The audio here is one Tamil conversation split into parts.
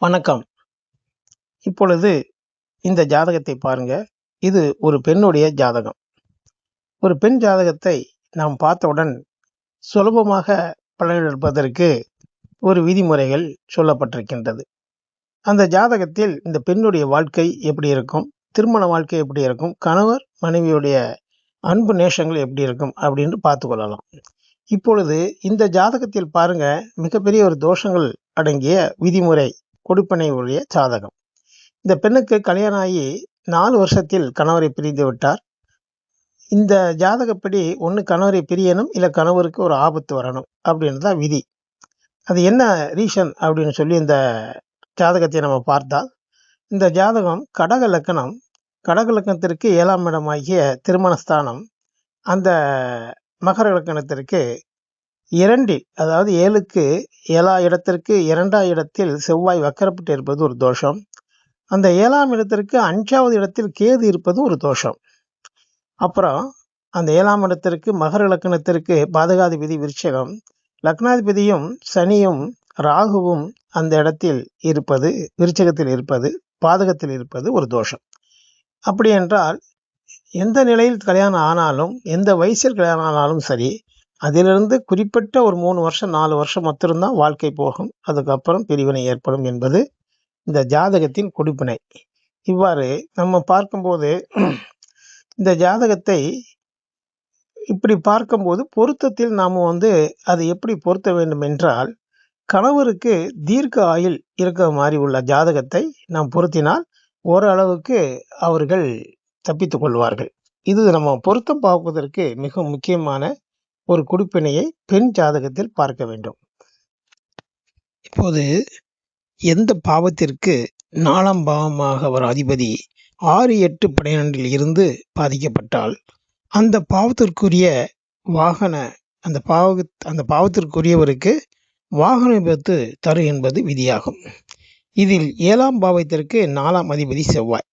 வணக்கம். இப்பொழுது இந்த ஜாதகத்தை பாருங்க. இது ஒரு பெண்ணுடைய ஜாதகம். ஒரு பெண் ஜாதகத்தை நாம் பார்த்தவுடன் சுலபமாக பலனளிப்பதற்கு ஒரு விதிமுறைகள் சொல்லப்பட்டிருக்கின்றது. அந்த ஜாதகத்தில் இந்த பெண்ணுடைய வாழ்க்கை எப்படி இருக்கும், திருமண வாழ்க்கை எப்படி இருக்கும், கணவர் மனைவியுடைய அன்பு நேசங்கள் எப்படி இருக்கும் அப்படின்னு பார்த்து கொள்ளலாம். இப்பொழுது இந்த ஜாதகத்தில் பாருங்க, மிகப்பெரிய ஒரு தோஷங்கள் அடங்கிய விதிமுறை கொடுப்பனை உடைய ஜாதகம். இந்த பெண்ணுக்கு கல்யாணம் ஆகி 4 வருஷத்தில் கணவரை பிரிந்து விட்டார். இந்த ஜாதகப்படி ஒன்று கணவரை பிரியணும், இல்லை கணவருக்கு ஒரு ஆபத்து வரணும் அப்படின்னு தான் விதி. அது என்ன ரீசன் அப்படின்னு சொல்லி இந்த ஜாதகத்தை நம்ம பார்த்தால், இந்த ஜாதகம் கடக லக்கணம். கடக லக்கணத்திற்கு 7ஆம் இடமாகிய திருமணஸ்தானம் அந்த மகர லக்கணத்திற்கு 2, அதாவது 7க்கு 7ஆம் இடத்திற்கு 2ஆம் இடத்தில் செவ்வாய் வக்கரப்பட்டு இருப்பது ஒரு தோஷம். அந்த 7ஆம் இடத்திற்கு 5வது இடத்தில் கேது இருப்பதும் ஒரு தோஷம். அப்புறம் அந்த 7ஆம் இடத்திற்கு மகர லக்கணத்திற்கு பாதகாதிபதி விருச்சிகம், லக்னாதிபதியும் சனியும் ராகுவும் அந்த இடத்தில் இருப்பது, விருச்சிகத்தில் இருப்பது, பாதகத்தில் இருப்பது ஒரு தோஷம். அப்படி என்றால் எந்த நிலையில் கல்யாணம் ஆனாலும், எந்த வயசில் கல்யாணம் ஆனாலும் சரி, அதிலிருந்து குறிப்பிட்ட ஒரு 3 வருஷம் 4 வருஷம் மட்டும்தான் வாழ்க்கை போகும். அதுக்கப்புறம் பிரிவினை ஏற்படும் என்பது இந்த ஜாதகத்தின் கொடுப்பினை. இவ்வாறு நம்ம பார்க்கும்போது இந்த ஜாதகத்தை இப்படி பார்க்கும்போது பொருத்தத்தில் நாம் அதை எப்படி பொருத்த வேண்டும் என்றால், கணவருக்கு தீர்க்க ஆயுள் இருக்கிற மாதிரி உள்ள ஜாதகத்தை நாம் பொருத்தினால் ஓரளவுக்கு அவர்கள் தப்பித்துக் கொள்வார்கள். இது நம்ம பொருத்தம் பார்ப்பதற்கு மிக முக்கியமான ஒரு கொடுப்பினையை பெண் ஜாதகத்தில் பார்க்க வேண்டும். இப்போது எந்த பாவத்திற்கு 4ஆம் பாவமாக வரும் அதிபதி 6, 8, 12 இருந்து பாதிக்கப்பட்டால் அந்த பாவத்திற்குரிய அந்த பாவத்திற்குரியவருக்கு வாகன விபத்து தரும் என்பது விதியாகும். இதில் 7ஆம் பாவத்திற்கு 4ஆம் அதிபதி செவ்வாய்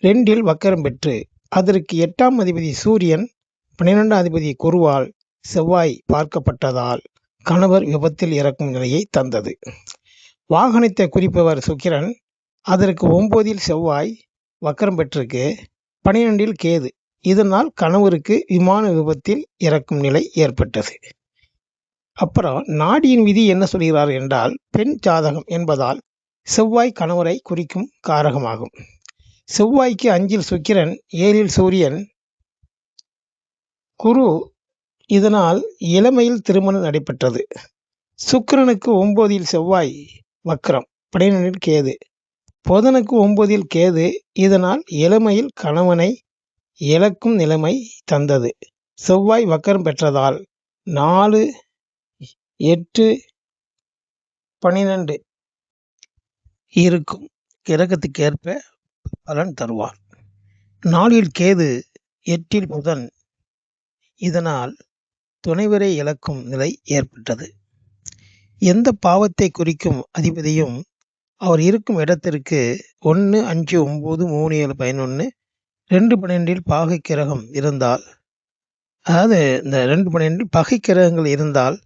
2இல் வக்கரம் பெற்று அதற்கு 8ஆம் அதிபதி சூரியன் 12ஆம் அதிபதி குருவால் செவ்வாய் பார்க்கப்பட்டதால் கணவர் விபத்தில் இறக்கும் நிலையை தந்தது. வாகனத்தை குறிப்பவர் சுக்கிரன், அதற்கு 9இல் செவ்வாய் வக்கரம் பெற்றிருக்கு, 12இல் கேது. இதனால் கணவருக்கு விமான விபத்தில் இறக்கும் நிலை ஏற்பட்டது. அப்புறம் நாடியின் விதி என்ன சொல்கிறார் என்றால், பெண் ஜாதகம் என்பதால் செவ்வாய் கணவரை குறிக்கும் காரகமாகும். செவ்வாய்க்கு 5இல் சுக்கிரன், 7இல் சூரியன், குரு. இதனால் இளமையில் திருமணம் நடைபெற்றது. சுக்கிரனுக்கு 9இல் செவ்வாய் வக்ரம், 12இல் கேது. புதனுக்கு 9இல் கேது. இதனால் இளமையில் கணவனை இழக்கும் நிலைமை தந்தது. செவ்வாய் வக்கரம் பெற்றதால் 4, 8, 12 இருக்கும் கிரகத்துக்கேற்ப பலன் தருவார். 4இல் கேது, 8இல் புதன். இதனால் துணைவரை இழக்கும் நிலை ஏற்பட்டது. எந்த பாவத்தை குறிக்கும் அதிபதியும் அவர் இருக்கும் இடத்திற்கு 1, 5, 9, 3, 7, 11, 2, 12இல் பாகை கிரகம் இருந்தால், அதாவது இந்த 2, 12இல் பகை கிரகங்கள் இருந்தால்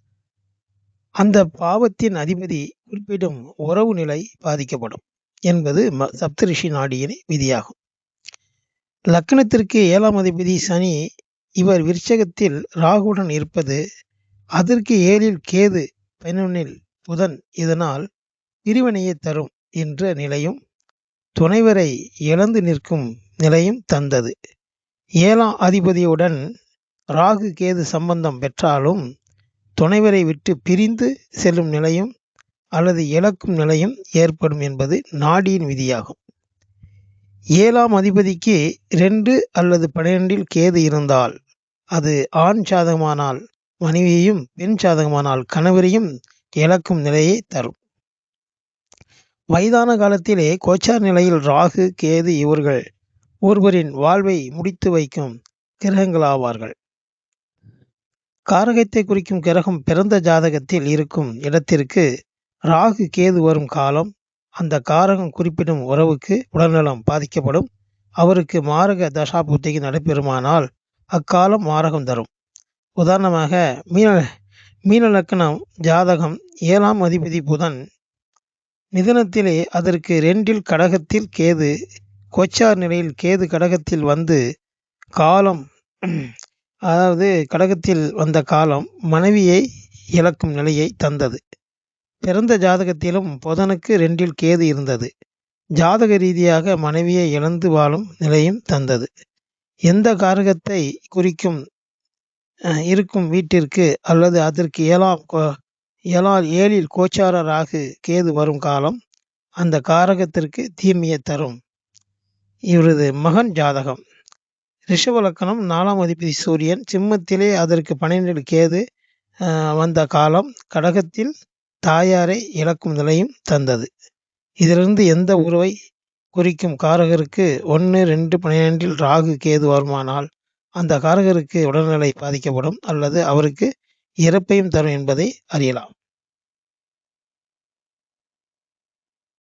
அந்த பாவத்தின் அதிபதி குறிப்பிடும் உறவு நிலை பாதிக்கப்படும் என்பது சப்தரிஷி நாடியின் விதியாகும். லக்னத்திற்கு 7ஆம் அதிபதி சனி, இவர் விருச்சகத்தில் ராகுவுடன் இருப்பது, அதற்கு 7இல் கேது, 11இல் புதன். இதனால் பிரிவினையை தரும் என்ற நிலையும் துணைவரை இழந்து நிற்கும் நிலையும் தந்தது. 7ஆம் அதிபதியுடன் ராகு கேது சம்பந்தம் பெற்றாலும் துணைவரை விட்டு பிரிந்து செல்லும் நிலையும் அல்லது இழக்கும் நிலையும் ஏற்படும் என்பது நாடியின் விதியாகும். 7ஆம் அதிபதிக்கு 2 அல்லது 12இல் கேது இருந்தால் அது ஆண் சாதகமானால் மனைவியையும், பெண் சாதகமானால் கணவரையும் இழக்கும் நிலையை தரும். வயதான காலத்திலே கோச்சார் நிலையில் ராகு கேது இவர்கள் ஒருவரின் வாழ்வை முடித்து வைக்கும் கிரகங்களாவார்கள். காரகத்தை குறிக்கும் கிரகம் பிறந்த ஜாதகத்தில் இருக்கும் இடத்திற்கு ராகு கேது வரும் காலம் அந்த காரகம் குறிப்பிடும் உறவுக்கு உடல்நலம் பாதிக்கப்படும். அவருக்கு மாரக தசாபுத்திக்கு நடைபெறுமானால் அக்காலம் மாரகம் தரும். உதாரணமாக மீன லக்கணம் ஜாதகம் 7ஆம் அதிபதி புதன் மிதுனத்திலே அதற்கு 2ல் கடகத்தில் கேது, கோச்சார் நிலையில் கேது கடகத்தில் வந்து காலம் அதாவது கடகத்தில் வந்த காலம் மனைவியை இழக்கும் நிலையை தந்தது. பிறந்த ஜாதகத்திலும் புதனுக்கு 2ல் கேது இருந்தது. ஜாதக ரீதியாக மனைவியை இழந்து வாழும் நிலையும் தந்தது. எந்த காரகத்தை குறிக்கும் இருக்கும் வீட்டிற்கு அல்லது அதற்கு 7ல் கோச்சார ராகு கேது வரும் காலம் அந்த காரகத்திற்கு தீமையை தரும். இவரது மகன் ஜாதகம் ரிஷப லக்கணம் 4ஆம் அதிபதி சூரியன், சிம்மத்திலே அதற்கு 12ல் கேது வந்த காலம் கடகத்தில் தாயாரை இழக்கும் நிலையும் தந்தது. இதிலிருந்து எந்த உறவை குறிக்கும் காரகருக்கு 1, 2, 12ல் ராகு கேது வருமானால் அந்த காரகருக்கு உடல்நிலை பாதிக்கப்படும் அல்லது அவருக்கு இறப்பையும் தரும் என்பதை அறியலாம்.